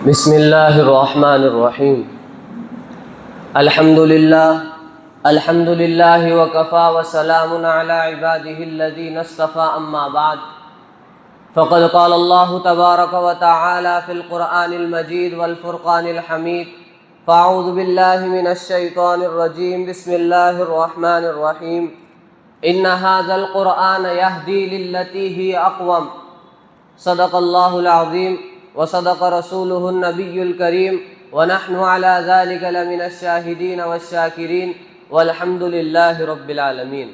بسم اللہ الرحمن الرحیم الحمد للہ وکفا وسلام علی عبادہ الذین اصطفى اما بعد فقد قال اللہ تبارک وتعالی فی القرآن المجید والفرقان الحمید فاعوذ باللہ من الشیطان الرجیم بسم اللہ الرحمن الرحیم ان ھذا القرآن یہدی للتی ہی اقوم صدق اللہ العظیم وصدق رسولہ النبی الکریم ونحن على ذلك لمن الشاہدین والشاکرین والحمد للہ رب العالمین۔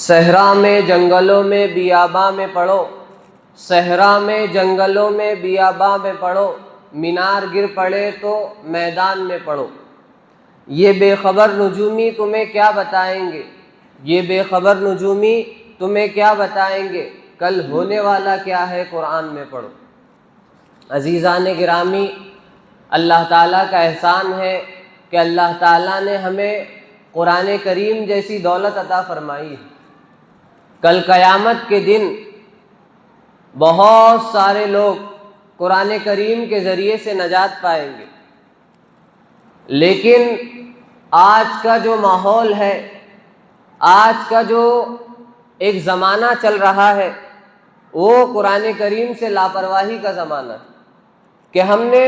صحرا میں جنگلوں میں بیاباں میں پڑھو، صحرا میں جنگلوں میں بیاباں میں پڑھو، مینار گر پڑے تو میدان میں پڑھو۔ یہ بے خبر نجومی تمہیں کیا بتائیں گے، یہ بے خبر نجومی تمہیں کیا بتائیں گے، کل ہونے والا کیا ہے قرآن میں پڑھو۔ عزیزان گرامی، اللہ تعالیٰ کا احسان ہے کہ اللہ تعالیٰ نے ہمیں قرآن کریم جیسی دولت عطا فرمائی ہے۔ کل قیامت کے دن بہت سارے لوگ قرآن کریم کے ذریعے سے نجات پائیں گے، لیکن آج کا جو ماحول ہے، آج کا جو ایک زمانہ چل رہا ہے، وہ قرآن کریم سے لاپرواہی کا زمانہ ہے کہ ہم نے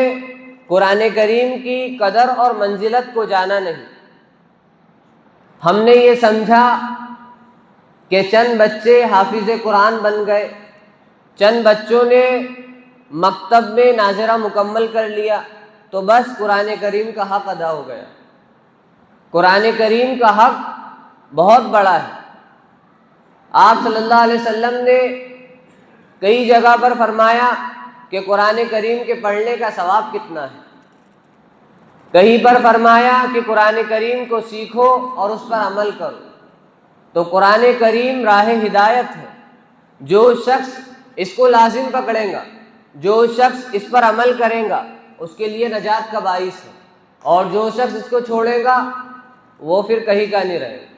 قرآن کریم کی قدر اور منزلت کو جانا نہیں۔ ہم نے یہ سمجھا کہ چند بچے حافظ قرآن بن گئے، چند بچوں نے مکتب میں ناظرہ مکمل کر لیا تو بس قرآن کریم کا حق ادا ہو گیا۔ قرآن کریم کا حق بہت بڑا ہے۔ آپ صلی اللہ علیہ وسلم نے کئی جگہ پر فرمایا کہ قرآن کریم کے پڑھنے کا ثواب کتنا ہے۔ کہیں پر فرمایا کہ قرآن کریم کو سیکھو اور اس پر عمل کرو۔ تو قرآن کریم راہ ہدایت ہے۔ جو شخص اس کو لازم پکڑے گا، جو شخص اس پر عمل کرے گا، اس کے لیے نجات کا باعث ہے، اور جو شخص اس کو چھوڑے گا وہ پھر کہیں کا نہیں رہے گا۔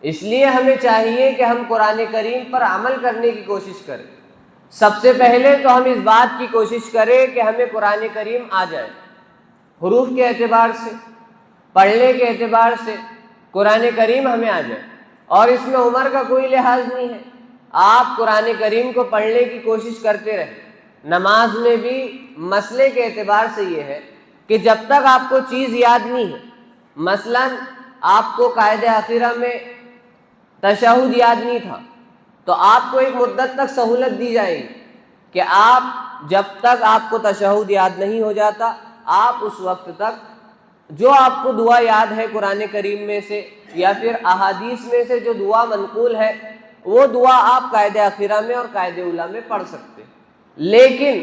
اس لیے ہمیں چاہیے کہ ہم قرآن کریم پر عمل کرنے کی کوشش کریں۔ سب سے پہلے تو ہم اس بات کی کوشش کریں کہ ہمیں قرآن کریم آ جائے، حروف کے اعتبار سے، پڑھنے کے اعتبار سے قرآن کریم ہمیں آ جائے، اور اس میں عمر کا کوئی لحاظ نہیں ہے۔ آپ قرآن کریم کو پڑھنے کی کوشش کرتے رہیں۔ نماز میں بھی مسئلے کے اعتبار سے یہ ہے کہ جب تک آپ کو چیز یاد نہیں ہے، مثلا آپ کو قاعدہ اخیرہ میں تشہد یاد نہیں تھا، تو آپ کو ایک مدت تک سہولت دی جائے گی کہ آپ جب تک آپ کو تشہد یاد نہیں ہو جاتا، آپ اس وقت تک جو آپ کو دعا یاد ہے قرآن کریم میں سے یا پھر احادیث میں سے جو دعا منقول ہے، وہ دعا آپ قاعدہ اخیرہ میں اور قاعدہ اولیٰ میں پڑھ سکتے ہیں۔ لیکن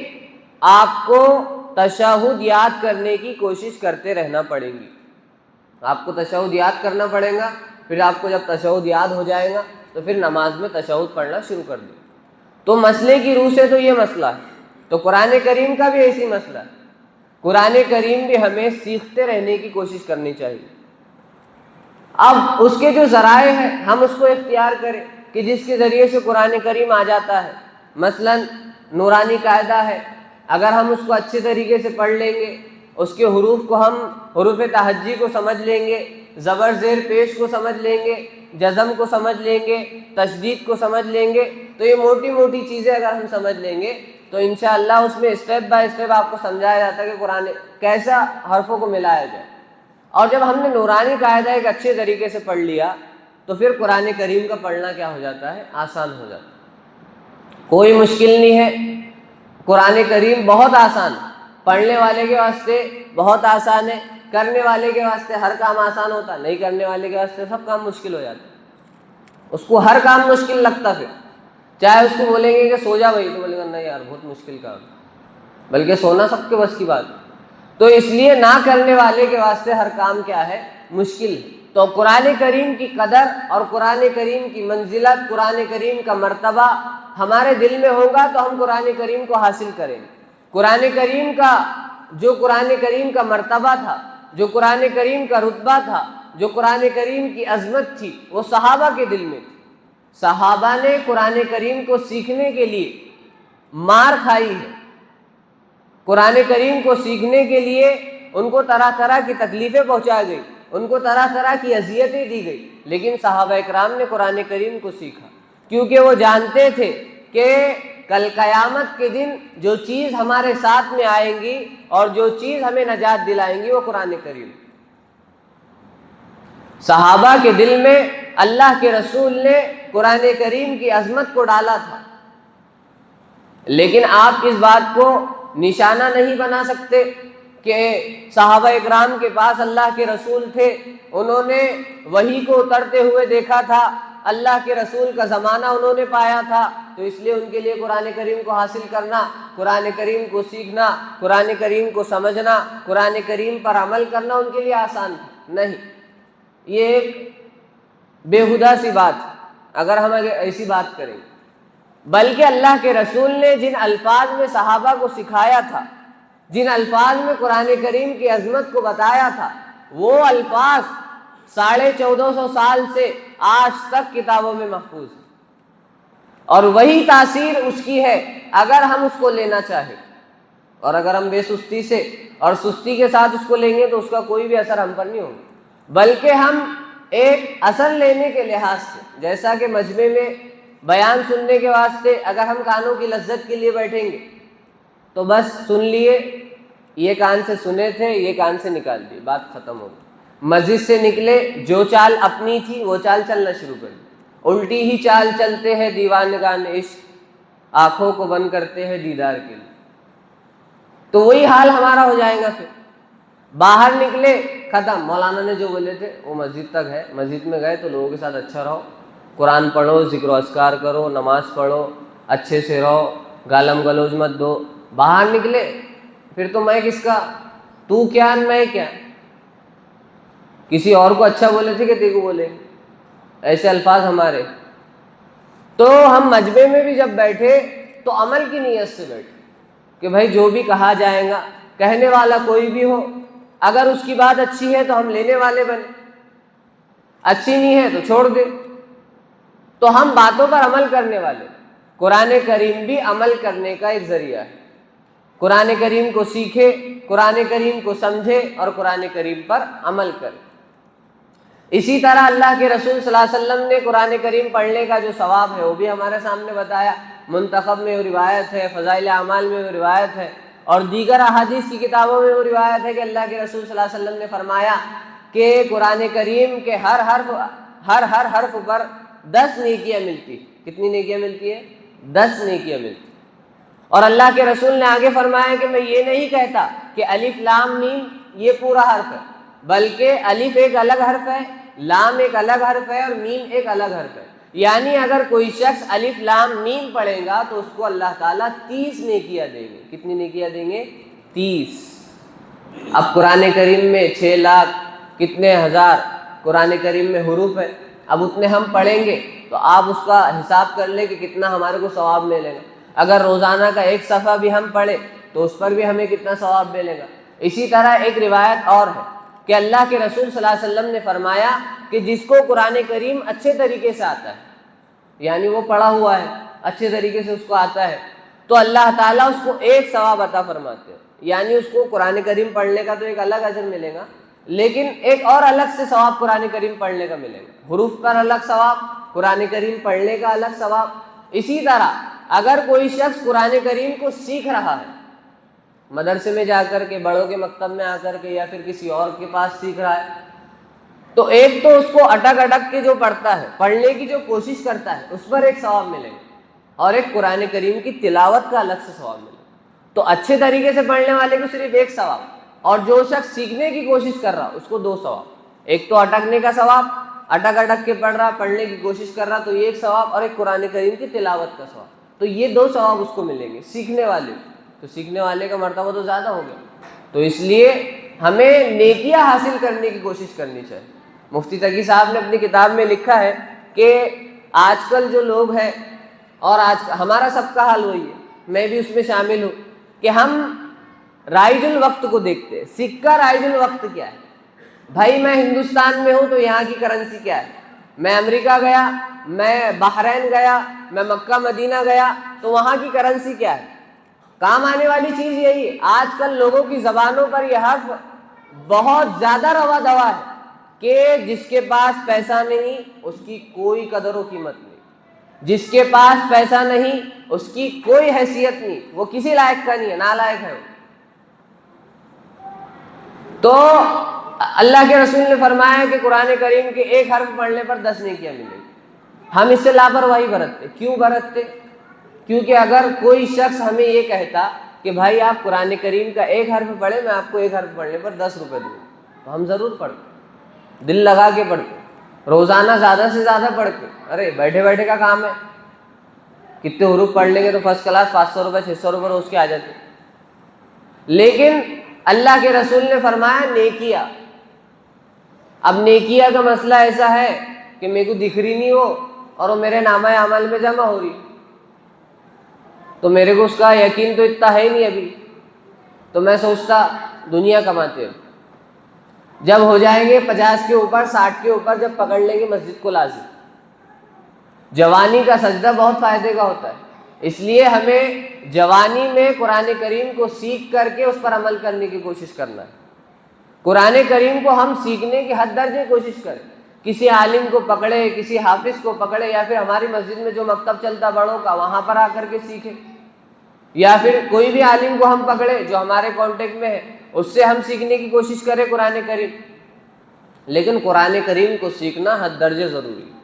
آپ کو تشہد یاد کرنے کی کوشش کرتے رہنا پڑے گی۔ آپ کو تشہد یاد کرنا پڑے گا، پھر آپ کو جب تشہد یاد ہو جائے گا تو پھر نماز میں تشہد پڑھنا شروع کر دیں۔ تو مسئلے کی روح سے تو یہ مسئلہ ہے، تو قرآن کریم کا بھی ایسی مسئلہ ہے۔ قرآن کریم بھی ہمیں سیکھتے رہنے کی کوشش کرنی چاہیے۔ اب اس کے جو ذرائع ہیں ہم اس کو اختیار کریں کہ جس کے ذریعے سے قرآن کریم آ جاتا ہے۔ مثلا نورانی قاعدہ ہے، اگر ہم اس کو اچھے طریقے سے پڑھ لیں گے، اس کے حروف کو ہم حروف تہجی کو سمجھ لیں گے، زبر زیر پیش کو سمجھ لیں گے، جزم کو سمجھ لیں گے، تشدید کو سمجھ لیں گے، تو یہ موٹی موٹی چیزیں اگر ہم سمجھ لیں گے تو انشاءاللہ اس میں اسٹیپ بائی اسٹیپ آپ کو سمجھایا جاتا ہے کہ قرآن کیسا حرفوں کو ملایا جائے۔ اور جب ہم نے نورانی قاعدہ ایک اچھے طریقے سے پڑھ لیا تو پھر قرآن کریم کا پڑھنا کیا ہو جاتا ہے، آسان ہو جاتا ہے۔ کوئی مشکل نہیں ہے، قرآن کریم بہت آسان، پڑھنے والے کے واسطے بہت آسان ہے، کرنے والے کے واسطے ہر کام آسان ہوتا، نہیں کرنے والے کے واسطے سب کام مشکل ہو جاتا۔ اس کو ہر کام مشکل لگتا، پھر چاہے اس کو بولیں گے کہ سو جا بھائی تو بولے گا نہیں یار بہت مشکل کام، بلکہ سونا سب کے بس کی بات۔ تو اس لیے نہ کرنے والے کے واسطے ہر کام کیا ہے، مشکل ہے۔ تو قرآن کریم کی قدر اور قرآن کریم کی منزلت، قرآن کریم کا مرتبہ ہمارے دل میں ہوگا تو ہم قرآن کریم کو حاصل کریں گے۔ قرآن کریم کا جو قرآن کریم کا مرتبہ تھا، جو قرآن کریم کا رتبہ تھا، جو قرآن کریم کی عظمت تھی، وہ صحابہ کے دل میں تھی۔ صحابہ نے قرآن کریم کو سیکھنے کے لیے مار کھائی ہے، قرآن کریم کو سیکھنے کے لیے ان کو طرح طرح کی تکلیفیں پہنچائی گئی، ان کو طرح طرح کی اذیتیں دی گئی، لیکن صحابہ اکرام نے قرآن کریم کو سیکھا، کیونکہ وہ جانتے تھے کہ کل قیامت کے دن جو چیز ہمارے ساتھ میں آئیں گی اور جو چیز ہمیں نجات دلائیں گی وہ قرآن کریم۔ صحابہ کے دل میں اللہ کے رسول نے قرآن کریم کی عظمت کو ڈالا تھا، لیکن آپ اس بات کو نشانہ نہیں بنا سکتے کہ صحابہ اکرام کے پاس اللہ کے رسول تھے، انہوں نے وحی کو اترتے ہوئے دیکھا تھا، اللہ کے رسول کا زمانہ انہوں نے پایا تھا، تو اس لیے ان کے لیے قرآن کریم کو حاصل کرنا، قرآن کریم کو سیکھنا، قرآن کریم کو سمجھنا، قرآن کریم پر عمل کرنا ان کے لیے آسان تھا؟ نہیں، یہ ایک بےہودہ سی بات ہے اگر ہم ایسی بات کریں، بلکہ اللہ کے رسول نے جن الفاظ میں صحابہ کو سکھایا تھا، جن الفاظ میں قرآن کریم کی عظمت کو بتایا تھا، وہ الفاظ 1450 سال سے آج تک کتابوں میں محفوظ ہیں، اور وہی تاثیر اس کی ہے اگر ہم اس کو لینا چاہیں، اور اگر ہم بے سستی سے اور سستی کے ساتھ اس کو لیں گے تو اس کا کوئی بھی اثر ہم پر نہیں ہوگا، بلکہ ہم ایک اثر لینے کے لحاظ سے، جیسا کہ مجمع میں بیان سننے کے واسطے اگر ہم کانوں کی لذت کے لیے بیٹھیں گے تو بس سن لیے، یہ کان سے سنے تھے، یہ کان سے نکال دیے، بات ختم ہو گئی۔ مسجد سے نکلے، جو چال اپنی تھی وہ چال چلنا شروع کر دی، الٹی ہی چال چلتے ہیں دیوانگان عشق، آنکھوں کو بند کرتے ہیں دیدار کے لیے، تو وہی حال ہمارا ہو جائے گا۔ پھر باہر نکلے، ختم، مولانا نے جو بولے تھے وہ مسجد تک ہے، مسجد میں گئے تو لوگوں کے ساتھ اچھا رہو، قرآن پڑھو، ذکر و اذکار کرو، نماز پڑھو، اچھے سے رہو، گالم گلوچ مت دو۔ باہر نکلے پھر تو میں کس کا، تو کیا میں کیا، کسی اور کو اچھا بولے تھے کہ تیرے کو بولے، ایسے الفاظ ہمارے۔ تو ہم مجمع میں بھی جب بیٹھے تو عمل کی نیت سے بیٹھے کہ بھائی جو بھی کہا جائے گا، کہنے والا کوئی بھی ہو، اگر اس کی بات اچھی ہے تو ہم لینے والے بنے، اچھی نہیں ہے تو چھوڑ دیں، تو ہم باتوں پر عمل کرنے والے۔ قرآن کریم بھی عمل کرنے کا ایک ذریعہ ہے، قرآن کریم کو سیکھے، قرآن کریم کو سمجھے اور قرآن کریم پر عمل کرے۔ اسی طرح اللہ کے رسول صلی اللہ علیہ وسلم نے قرآن کریم پڑھنے کا جو ثواب ہے وہ بھی ہمارے سامنے بتایا، منتخب میں وہ روایت ہے، فضائل اعمال میں وہ روایت ہے، اور دیگر احادیث کی کتابوں میں وہ روایت ہے کہ اللہ کے رسول صلی اللہ علیہ وسلم نے فرمایا کہ قرآن کریم کے ہر حرف پر 10 نیکیاں ملتی۔ کتنی نیکیاں ملتی ہے؟ 10 نیکیاں ملتی۔ اور اللہ کے رسول نے آگے فرمایا کہ میں یہ نہیں کہتا کہ الف لام میم یہ پورا حرف ہے، بلکہ الف ایک الگ حرف ہے، لام ایک الگ حرف ہے اور میم ایک الگ حرف ہے، یعنی اگر کوئی شخص الف لام میم پڑھے گا تو اس کو اللہ تعالیٰ 30 نیکیاں دیں گے۔ کتنی نیکیاں دیں گے؟ 30۔ اب قرآن کریم میں 6 لاکھ کتنے ہزار قرآن کریم میں حروف ہے، اب اتنے ہم پڑھیں گے تو آپ اس کا حساب کر لیں کہ کتنا ہمارے کو ثواب ملے گا۔ اگر روزانہ کا 1 صفحہ بھی ہم پڑھیں تو اس پر بھی ہمیں کتنا ثواب ملے گا۔ اسی طرح ایک روایت اور ہے کہ اللہ کے رسول صلی اللہ علیہ وسلم نے فرمایا کہ جس کو قرآن کریم اچھے طریقے سے آتا ہے، یعنی وہ پڑھا ہوا ہے، اچھے طریقے سے اس کو آتا ہے، تو اللہ تعالیٰ اس کو 1 ثواب عطا فرماتے ہیں، یعنی اس کو قرآن کریم پڑھنے کا تو ایک الگ اجر ملے گا، لیکن ایک اور الگ سے ثواب قرآن کریم پڑھنے کا ملے گا، حروف پر الگ ثواب، قرآن کریم پڑھنے کا الگ ثواب۔ اسی طرح اگر کوئی شخص قرآن کریم کو سیکھ رہا ہے، مدرسے میں جا کر کے، بڑوں کے مکتب میں آ کر کے، یا پھر کسی اور کے پاس سیکھ رہا ہے، تو ایک تو اس کو اٹک اٹک کے جو پڑھتا ہے، پڑھنے کی جو کوشش کرتا ہے، اس پر ایک ثواب ملے گا، اور ایک قرآن کریم کی تلاوت کا الگ سے ثواب ملے گا۔ تو اچھے طریقے سے پڑھنے والے کو صرف 1 ثواب، اور جو شخص سیکھنے کی کوشش کر رہا اس کو 2 ثواب، ایک تو اٹکنے کا ثواب، اٹک اٹک کے پڑھ رہا، پڑھنے کی کوشش کر رہا تو یہ 1 ثواب، اور ایک قرآن کریم کی تلاوت کا ثواب، تو یہ 2 ثواب اس کو ملیں گے سیکھنے والے کو۔ تو سیکھنے والے کا مرتبہ تو زیادہ ہو گیا، تو اس لیے ہمیں نیکیاں حاصل کرنے کی کوشش کرنی چاہیے۔ مفتی تقی صاحب نے اپنی کتاب میں لکھا ہے کہ آج کل جو لوگ ہیں، اور آج ہمارا سب کا حال وہی ہے، میں بھی اس میں شامل ہوں، کہ ہم رائج الوقت کو دیکھتے ہیں، سکہ رائج الوقت کیا ہے؟ بھائی میں ہندوستان میں ہوں تو یہاں کی کرنسی کیا ہے، میں امریکہ گیا، میں بحرین گیا، میں مکہ مدینہ گیا تو وہاں کی کرنسی کیا ہے؟ کام آنے والی چیز یہی ہے۔ آج کل لوگوں کی زبانوں پر یہ حرف بہت زیادہ روا دوا ہے کہ جس کے پاس پیسہ نہیں اس کی کوئی قدر و قیمت نہیں، جس کے پاس پیسہ نہیں اس کی کوئی حیثیت نہیں، وہ کسی لائق کا نہیں ہے، نالائق ہے۔ تو اللہ کے رسول نے فرمایا کہ قرآن کریم کے ایک حرف پڑھنے پر 10 نیکیاں ملیں گی۔ ہم اس سے لاپرواہی برتتے، کیوں برتتے؟ کیونکہ اگر کوئی شخص ہمیں یہ کہتا کہ بھائی آپ قرآن کریم کا ایک حرف پڑھیں، میں آپ کو ایک حرف پڑھنے پر 10 روپے دوں، تو ہم ضرور پڑھتے، دل لگا کے پڑھتے، روزانہ زیادہ سے زیادہ پڑھتے۔ ارے بیٹھے بیٹھے کا کام ہے، کتنے حروف پڑھ لیں گے تو فرسٹ کلاس 500 روپے 600 روپے روز کے آ جاتے۔ لیکن اللہ کے رسول نے فرمایا نیکیاں۔ اب نیکیاں کا مسئلہ ایسا ہے کہ میرے کو دکھ رہی نہیں ہو اور وہ میرے نامہ عمل میں جمع ہو رہی، تو میرے کو اس کا یقین تو اتنا ہے ہی نہیں ابھی، تو میں سوچتا دنیا کماتے ہیں، جب ہو جائیں گے 50 کے اوپر 60 کے اوپر، جب پکڑ لیں گے مسجد کو لازم۔ جوانی کا سجدہ بہت فائدے کا ہوتا ہے، اس لیے ہمیں جوانی میں قرآن کریم کو سیکھ کر کے اس پر عمل کرنے کی کوشش کرنا ہے۔ قرآن کریم کو ہم سیکھنے کی حد درجے کوشش کریں، کسی عالم کو پکڑے، کسی حافظ کو پکڑے، یا پھر ہماری مسجد میں جو مکتب چلتا بڑوں کا وہاں پر آ کر کے سیکھیں، یا پھر کوئی بھی عالم کو ہم پکڑے جو ہمارے کانٹیکٹ میں ہے، اس سے ہم سیکھنے کی کوشش کریں قرآن کریم۔ لیکن قرآن کریم کو سیکھنا حد درجے ضروری ہے۔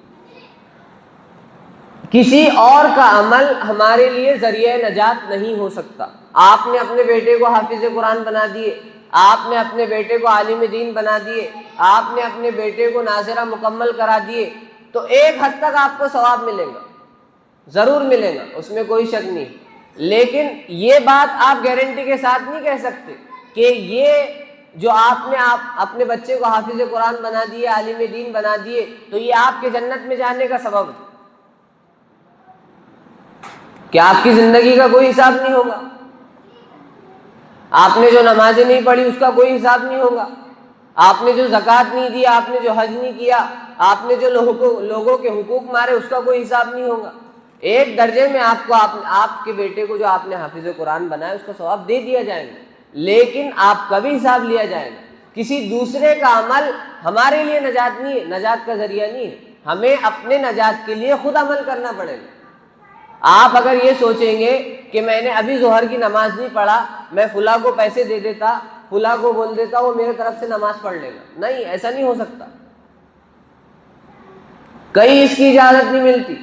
کسی اور کا عمل ہمارے لیے ذریعہ نجات نہیں ہو سکتا۔ آپ نے اپنے بیٹے کو حافظ قرآن بنا دیے، آپ نے اپنے بیٹے کو عالم دین بنا دیے، آپ نے اپنے بیٹے کو ناظرہ مکمل کرا دیے، تو ایک حد تک آپ کو ثواب ملے گا، ضرور ملے گا، اس میں کوئی شک نہیں۔ لیکن یہ بات آپ گارنٹی کے ساتھ نہیں کہہ سکتے کہ یہ جو آپ نے اپنے بچے کو حافظ قرآن بنا دیے، عالم دین بنا دیے، تو یہ آپ کے جنت میں جانے کا سبب ہے، کہ آپ کی زندگی کا کوئی حساب نہیں ہوگا، آپ نے جو نمازیں نہیں پڑھی اس کا کوئی حساب نہیں ہوگا، آپ نے جو زکوٰۃ نہیں دی، آپ نے جو حج نہیں کیا، آپ نے جو لوگوں کے حقوق مارے، اس کا کوئی حساب نہیں ہوگا۔ ایک درجے میں آپ کو آپ کے بیٹے کو جو آپ نے حافظ قرآن بنایا اس کا ثواب دے دیا جائے گا، لیکن آپ کا بھی حساب لیا جائے گا۔ کسی دوسرے کا عمل ہمارے لیے نجات نہیں ہے، نجات کا ذریعہ نہیں ہے، ہمیں اپنے نجات کے لیے خود عمل کرنا پڑے گا۔ آپ اگر یہ سوچیں گے کہ میں نے ابھی ظہر کی نماز نہیں پڑھا، میں فلاں کو پیسے دے دیتا، فلاں کو بول دیتا، وہ میرے طرف سے نماز پڑھ لے گا، نہیں، ایسا نہیں ہو سکتا۔ کہیں اس کی اجازت نہیں ملتی،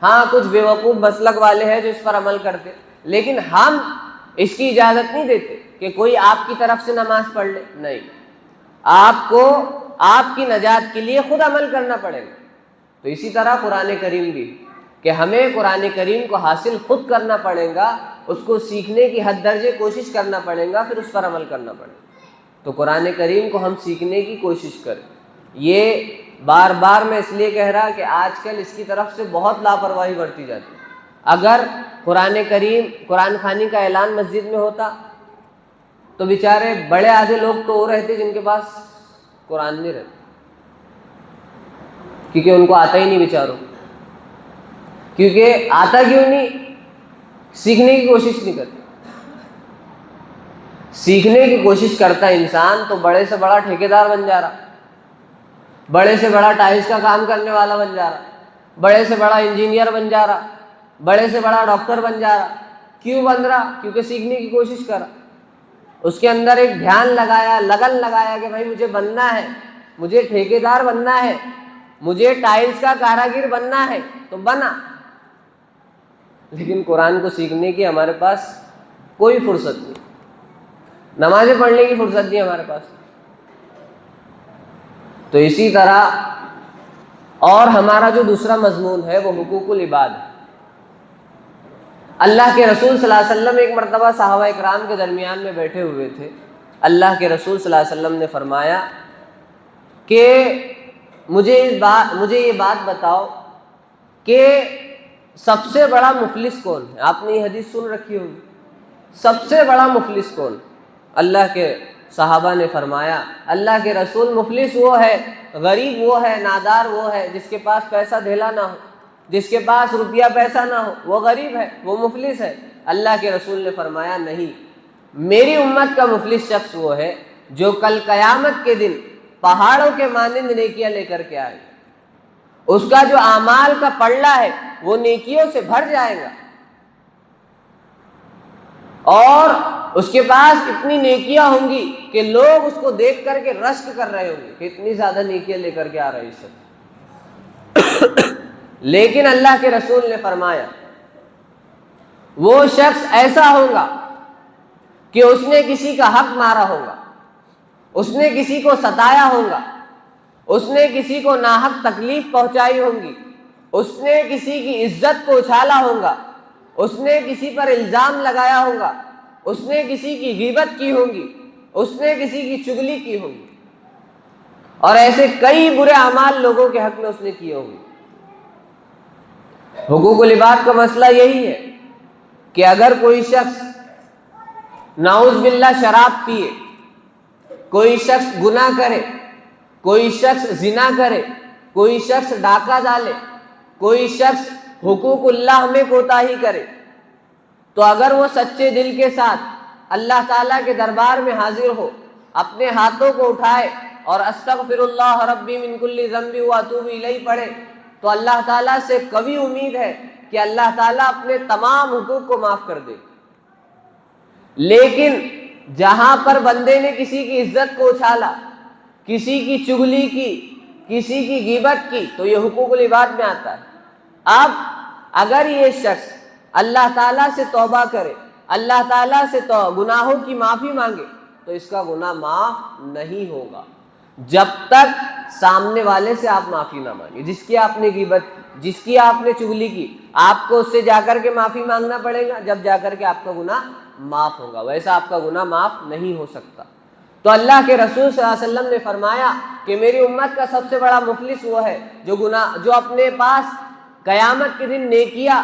ہاں کچھ بیوقوف مسلک والے ہیں جو اس پر عمل کرتے، لیکن ہم اس کی اجازت نہیں دیتے کہ کوئی آپ کی طرف سے نماز پڑھ لے، نہیں، آپ کو آپ کی نجات کے لیے خود عمل کرنا پڑے گا۔ تو اسی طرح قرآن کریم بھی، کہ ہمیں قرآن کریم کو حاصل خود کرنا پڑے گا، اس کو سیکھنے کی حد درجے کوشش کرنا پڑے گا، پھر اس پر عمل کرنا پڑے گا۔ تو قرآن کریم کو ہم سیکھنے کی کوشش کریں۔ یہ بار بار میں اس لیے کہہ رہا کہ آج کل اس کی طرف سے بہت لاپرواہی برتی جاتی ہے۔ اگر قرآن کریم قرآن خوانی کا اعلان مسجد میں ہوتا تو بیچارے بڑے آدھے لوگ تو وہ رہتے جن کے پاس قرآن نہیں رہتا، کیونکہ ان کو آتا ہی نہیں بیچاروں، کیونکہ آتا کیوں نہیں؟ سیکھنے کی کوشش نہیں کرتا۔ سیکھنے کی کوشش کرتا انسان تو بڑے سے بڑا ٹھیکیدار بن جا رہا، بڑے سے بڑا ٹائلس کا کام کرنے والا بن جا رہا، بڑے سے بڑا انجینئر بن جا رہا، بڑے سے بڑا ڈاکٹر بن جا رہا۔ کیوں بن رہا؟ کیونکہ سیکھنے کی کوشش کرا، اس کے اندر ایک دھیان لگایا، لگن لگایا کہ بھائی مجھے بننا ہے، مجھے ٹھیکیدار بننا ہے، مجھے ٹائلس کا کاراگر بننا ہے، تو بنا۔ لیکن قرآن کو سیکھنے کی ہمارے پاس کوئی فرصت نہیں، نمازیں پڑھنے کی فرصت نہیں ہمارے پاس۔ تو اسی طرح اور ہمارا جو دوسرا مضمون ہے وہ حقوق العباد ہے۔ اللہ کے رسول صلی اللہ علیہ وسلم ایک مرتبہ صحابہ اکرام کے درمیان میں بیٹھے ہوئے تھے۔ اللہ کے رسول صلی اللہ علیہ وسلم نے فرمایا کہ مجھے یہ بات بتاؤ کہ سب سے بڑا مفلس کون ہے؟ آپ نے یہ حدیث سن رکھی ہوگی، سب سے بڑا مفلس کون؟ اللہ کے صحابہ نے فرمایا اللہ کے رسول مفلس وہ ہے، غریب وہ ہے، نادار وہ ہے جس کے پاس پیسہ دھیلا نہ ہو، جس کے پاس روپیہ پیسہ نہ ہو، وہ غریب ہے، وہ مفلس ہے۔ اللہ کے رسول نے فرمایا نہیں، میری امت کا مفلس شخص وہ ہے جو کل قیامت کے دن پہاڑوں کے مانند نیکیاں لے کر کے آئے، اس کا جو اعمال کا پلڑا ہے وہ نیکیوں سے بھر جائے گا، اور اس کے پاس اتنی نیکیاں ہوں گی کہ لوگ اس کو دیکھ کر کے رشک کر رہے ہوں گے کہ اتنی زیادہ نیکیاں لے کر کے آ رہے ہیں سب۔ لیکن اللہ کے رسول نے فرمایا وہ شخص ایسا ہوگا کہ اس نے کسی کا حق مارا ہوگا، اس نے کسی کو ستایا ہوگا، اس نے کسی کو ناحق تکلیف پہنچائی ہوگی، اس نے کسی کی عزت کو اچھالا ہوگا، اس نے کسی پر الزام لگایا ہوگا، اس نے کسی کی غیبت کی ہوگی، اس نے کسی کی چغلی کی ہوگی، اور ایسے کئی برے اعمال لوگوں کے حق میں اس نے کیے ہوں گے۔ حقوق العباد کا مسئلہ یہی ہے کہ اگر کوئی شخص نعوذ باللہ شراب پیے، کوئی شخص گناہ کرے، کوئی شخص زنا کرے، کوئی شخص ڈاکہ ڈالے، کوئی شخص حقوق اللہ میں کوتاہی کرے، تو اگر وہ سچے دل کے ساتھ اللہ تعالیٰ کے دربار میں حاضر ہو، اپنے ہاتھوں کو اٹھائے اور استغفر اللہ ربی من کل ذنب واتوب الیہ پڑھے، تو اللہ تعالیٰ سے قوی امید ہے کہ اللہ تعالیٰ اپنے تمام حقوق کو معاف کر دے۔ لیکن جہاں پر بندے نے کسی کی عزت کو اچھالا، کسی کی چغلی کی، کسی کی غیبت کی، تو یہ حقوق العباد میں آتا ہے۔ اب اگر یہ شخص اللہ تعالیٰ سے توبہ کرے، اللہ تعالیٰ سے گناہوں کی معافی مانگے، تو اس کا گناہ معاف نہیں ہوگا جب تک سامنے والے سے آپ معافی نہ مانگے۔ جس کی آپ نے غیبت، جس کی آپ نے چغلی کی، آپ کو اس سے جا کر کے معافی مانگنا پڑے گا، جب جا کر کے آپ کا گناہ معاف ہوگا، ویسا آپ کا گناہ معاف نہیں ہو سکتا۔ تو اللہ کے رسول صلی اللہ علیہ وسلم نے فرمایا کہ میری امت کا سب سے بڑا مفلس وہ ہے جو اپنے پاس قیامت کے دن نیکیاں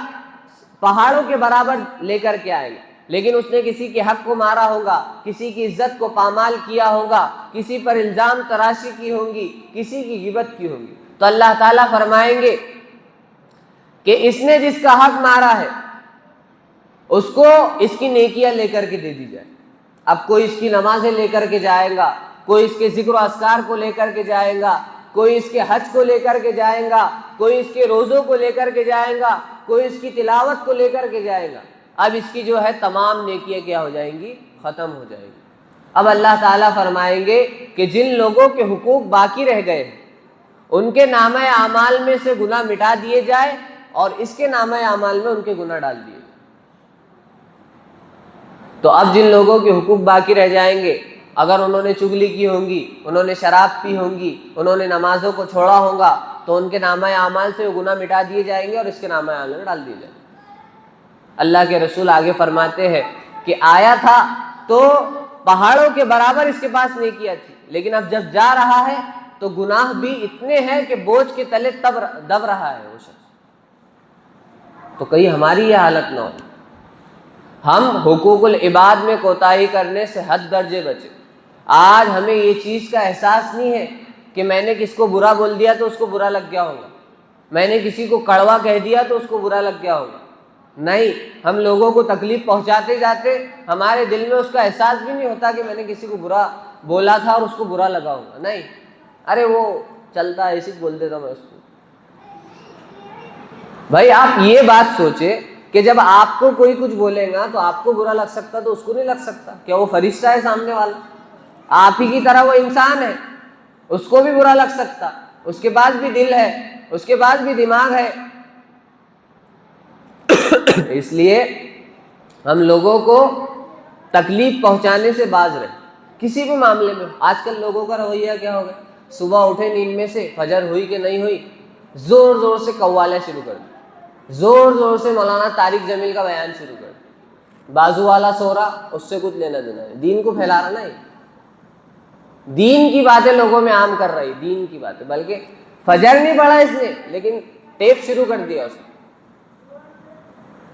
پہاڑوں کے برابر لے کر کے آئے گا، لیکن اس نے کسی کے حق کو مارا ہوگا، کسی کی عزت کو پامال کیا ہوگا، کسی پر الزام تراشی کی ہوگی، کسی کی غیبت کی ہوگی، تو اللہ تعالیٰ فرمائیں گے کہ اس نے جس کا حق مارا ہے اس کو اس کی نیکیاں لے کر کے دے دی جائے۔ اب کوئی اس کی نمازیں لے کر کے جائے گا، کوئی اس کے ذکر و اذکار کو لے کر کے جائے گا، کوئی اس کے حج کو لے کر کے جائے گا، کوئی اس کے روزوں کو لے کر کے جائے گا، کوئی اس کی تلاوت کو لے کر کے جائے گا۔ اب اس کی جو ہے تمام نیکیاں کیا ہو جائیں گی؟ ختم ہو جائیں گی۔ اب اللہ تعالیٰ فرمائیں گے کہ جن لوگوں کے حقوق باقی رہ گئے ہیں ان کے نامہ اعمال میں سے گناہ مٹا دیے جائے اور اس کے نامہ اعمال میں ان کے گناہ ڈال دیے جائے۔ تو اب جن لوگوں کے حقوق باقی رہ جائیں گے، اگر انہوں نے چغلی کی ہوں گی، انہوں نے شراب پی ہوں گی، انہوں نے نمازوں کو چھوڑا ہوگا، تو ان کے نامہ اعمال سے وہ گناہ مٹا دیے جائیں گے اور اس کے نامہ اعمال میں ڈال دیے جائیں گے۔ اللہ کے رسول آگے فرماتے ہیں کہ آیا تھا تو پہاڑوں کے برابر اس کے پاس نیکیاں تھی، لیکن اب جب جا رہا ہے تو گناہ بھی اتنے ہیں کہ بوجھ کے تلے دب رہا ہے وہ شخص۔ تو کہیں ہماری یہ حالت نہ ہو، ہم حقوق العباد میں کوتاہی کرنے سے حد درجے بچے۔ آج ہمیں یہ چیز کا احساس نہیں ہے کہ میں نے کس کو برا بول دیا تو اس کو برا لگ گیا ہوگا، میں نے کسی کو کڑوا کہہ دیا تو اس کو برا لگ گیا ہوگا۔ نہیں، ہم لوگوں کو تکلیف پہنچاتے جاتے ہمارے دل میں اس کا احساس بھی نہیں ہوتا کہ میں نے کسی کو برا بولا تھا اور اس کو برا لگا ہوگا۔ نہیں، ارے وہ چلتا ہے، ایسے بول دیتا میں اس کو۔ بھائی آپ یہ بات سوچے کہ جب آپ کو کوئی کچھ بولے گا تو آپ کو برا لگ سکتا تو اس کو نہیں لگ سکتا؟ کیا وہ فرشتہ ہے سامنے والا؟ آپ ہی کی طرح وہ انسان ہے، اس کو بھی برا لگ سکتا، اس کے پاس بھی دل ہے، اس کے پاس بھی دماغ ہے۔ اس لیے ہم لوگوں کو تکلیف پہنچانے سے باز رہے کسی بھی معاملے میں۔ آج کل لوگوں کا رویہ کیا ہو گیا؟ صبح اٹھے نیند میں سے، فجر ہوئی کہ نہیں ہوئی، زور زور سے قوالیں شروع کر دی، زور زور سے مولانا طارق جمیل کا بیان شروع کر دی۔ بازو والا سو رہا، اس سے کچھ لینا دینا ہے، دین کو پھیلا رہا نہیں، دین کی باتیں لوگوں میں عام کر رہی، دین کی باتیں، بلکہ فجر نہیں پڑھا اس نے لیکن ٹیپ شروع کر دیا اس نے۔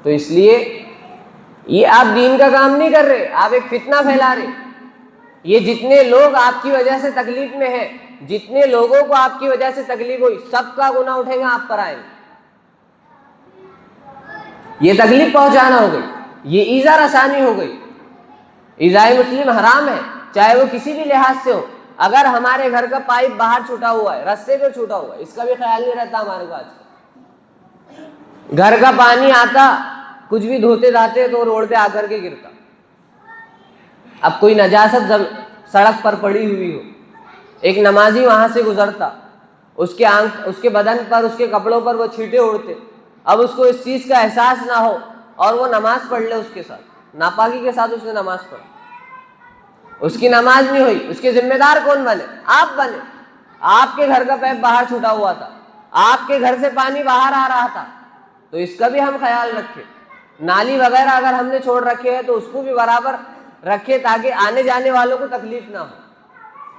تو اس لیے یہ آپ دین کا کام نہیں کر رہے، آپ ایک فتنہ پھیلا رہے۔ یہ جتنے لوگ آپ کی وجہ سے تکلیف میں ہیں، جتنے لوگوں کو آپ کی وجہ سے تکلیف ہوئی، سب کا گناہ اٹھے گا، آپ پر آئے گا۔ یہ تکلیف پہنچانا ہو گئی۔ یہ ایذا رسانی ہو گئی. ایذائے مسلم حرام ہے، چاہے وہ کسی بھی لحاظ سے ہو. اگر ہمارے گھر کا پائپ باہر چھوٹا ہوا ہے، رستے پہ چھوٹا ہوا ہے، اس کا بھی خیال نہیں رہتا ہمارے کو. آج گھر کا پانی آتا، کچھ بھی دھوتے دھاتے تو روڈ پہ آ کر کے گرتا. اب کوئی نجاست سڑک پر پڑی ہوئی ہو، ایک نمازی وہاں سے گزرتا، اس کے بدن پر، اس کے کپڑوں پر وہ چھینٹے اڑتے. اب اس کو اس چیز کا احساس نہ ہو اور وہ نماز پڑھ لے، اس کے ساتھ ناپاکی کے ساتھ اس نے نماز پڑھی، اس کی نماز نہیں ہوئی. اس کے ذمہ دار کون بنے؟ آپ بنے. آپ کے گھر کا پائپ باہر چھوٹا ہوا تھا، آپ کے گھر سے پانی باہر آ رہا تھا، تو اس کا بھی ہم خیال رکھیں. نالی وغیرہ اگر ہم نے چھوڑ رکھے ہیں تو اس کو بھی برابر رکھے تاکہ آنے جانے والوں کو تکلیف نہ ہو.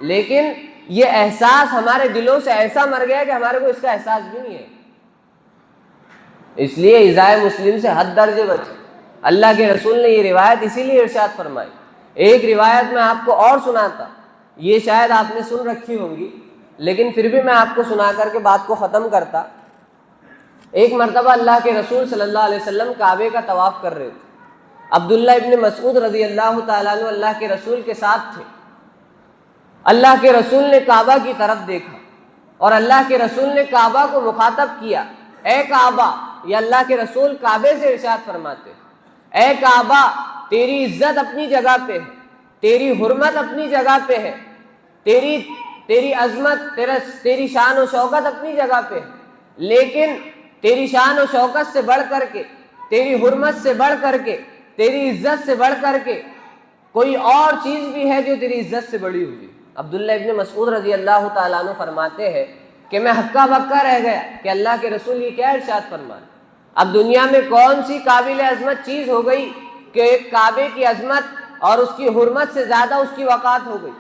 لیکن یہ احساس ہمارے دلوں سے ایسا مر گیا کہ ہمارے کو اس کا احساس بھی نہیں ہے. اس لیے ایذائے مسلم سے حد درجے بچے. اللہ کے رسول نے یہ روایت اسی لیے ارشاد فرمائی. ایک روایت میں آپ کو اور سناتا، یہ شاید آپ نے سن رکھی ہوں گی، لیکن پھر بھی میں آپ کو سنا کر کے بات کو ختم کرتا. ایک مرتبہ اللہ کے رسول صلی اللہ علیہ وسلم کعبے کا طواف کر رہے تھے. عبداللہ ابن مسعود رضی اللہ تعالیٰ عنہ اللہ کے رسول کے ساتھ تھے. اللہ کے رسول نے کعبہ کی طرف دیکھا اور اللہ کے رسول نے کعبہ کو مخاطب کیا، اے کعبہ. یہ اللہ کے رسول کعبے سے ارشاد فرماتے، اے کعبہ، تیری عزت اپنی جگہ پہ ہے، تیری حرمت اپنی جگہ پہ ہے، تیری عظمت، تیری شان و شوکت اپنی جگہ پہ ہے، لیکن تیری شان و شوکت سے بڑھ کر کے، تیری حرمت سے بڑھ کر کے، تیری عزت سے بڑھ کر کے کوئی اور چیز بھی ہے جو تیری عزت سے بڑی ہوئی. عبداللہ ابن مسعود رضی اللہ تعالیٰ عنہ فرماتے ہیں کہ میں ہکا بکا رہ گیا کہ اللہ کے رسول یہ کیا ارشاد فرمائے. اب دنیا میں کون سی قابل عظمت چیز ہو گئی کہ ایک کعبے کی عظمت اور اس کی حرمت سے زیادہ اس کی وقات ہو گئی.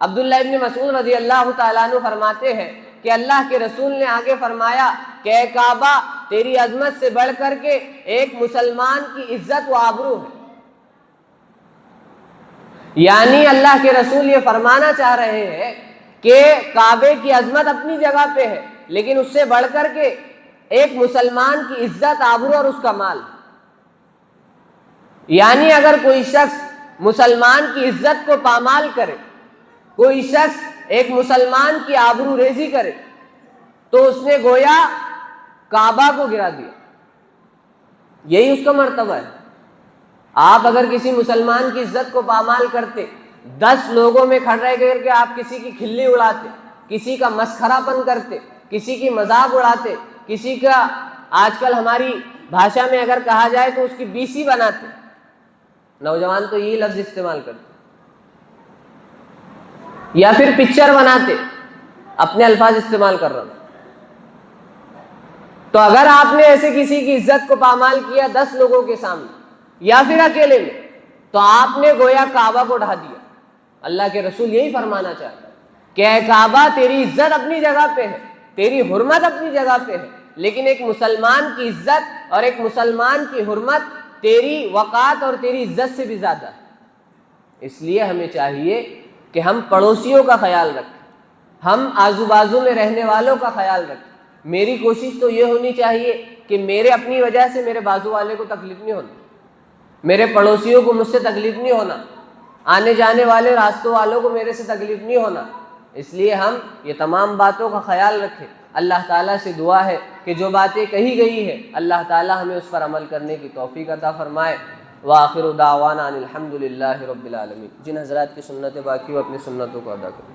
عبداللہ ابن مسعود رضی اللہ تعالیٰ عنہ فرماتے ہیں کہ اللہ کے رسول نے آگے فرمایا کہ اے کعبہ، تیری عظمت سے بڑھ کر کے ایک مسلمان کی عزت و آبرو ہے. یعنی اللہ کے رسول یہ فرمانا چاہ رہے ہیں کہ کعبے کی عظمت اپنی جگہ پہ ہے، لیکن اس سے بڑھ کر کے ایک مسلمان کی عزت، آبرو اور اس کا مال. یعنی اگر کوئی شخص مسلمان کی عزت کو پامال کرے، کوئی شخص ایک مسلمان کی آبرو ریزی کرے، تو اس نے گویا کعبہ کو گرا دیا. یہی اس کا مرتبہ ہے. آپ اگر کسی مسلمان کی عزت کو پامال کرتے، 10 لوگوں میں کھڑے کر کے آپ کسی کی کھلی اڑاتے، کسی کا مسخرہ پن کرتے، کسی کی مذاق اڑاتے، کسی کا آج کل ہماری بھاشا میں اگر کہا جائے تو اس کی بیسی بناتے. نوجوان تو یہی لفظ استعمال کرتے. یا پھر پکچر بناتے، اپنے الفاظ استعمال کر رہا ہوں. تو اگر آپ نے ایسے کسی کی عزت کو پامال کیا 10 لوگوں کے سامنے یا پھر اکیلے میں، تو آپ نے گویا کعبہ کو ڈھا دیا. اللہ کے رسول یہی فرمانا چاہتے ہیں کہ اے کعبہ، تیری عزت اپنی جگہ پہ ہے، تیری حرمت اپنی جگہ پہ ہے، لیکن ایک مسلمان کی عزت اور ایک مسلمان کی حرمت تیری وقات اور تیری عزت سے بھی زیادہ ہے. اس لیے ہمیں چاہیے کہ ہم پڑوسیوں کا خیال رکھیں، ہم آزو بازو میں رہنے والوں کا خیال رکھیں. میری کوشش تو یہ ہونی چاہیے کہ میرے اپنی وجہ سے میرے بازو والے کو تکلیف نہیں ہونا، میرے پڑوسیوں کو مجھ سے تکلیف نہیں ہونا، آنے جانے والے راستوں والوں کو میرے سے تکلیف نہیں ہونا. اس لیے ہم یہ تمام باتوں کا خیال رکھیں. اللہ تعالیٰ سے دعا ہے کہ جو باتیں کہی گئی ہیں اللہ تعالیٰ ہمیں اس پر عمل کرنے کی توفیق عطا فرمائے. وآخر دعوانا ان الحمد للہ رب العالمین. جن حضرات کی سنتیں باقی وہ اپنی سنتوں کو ادا کریں.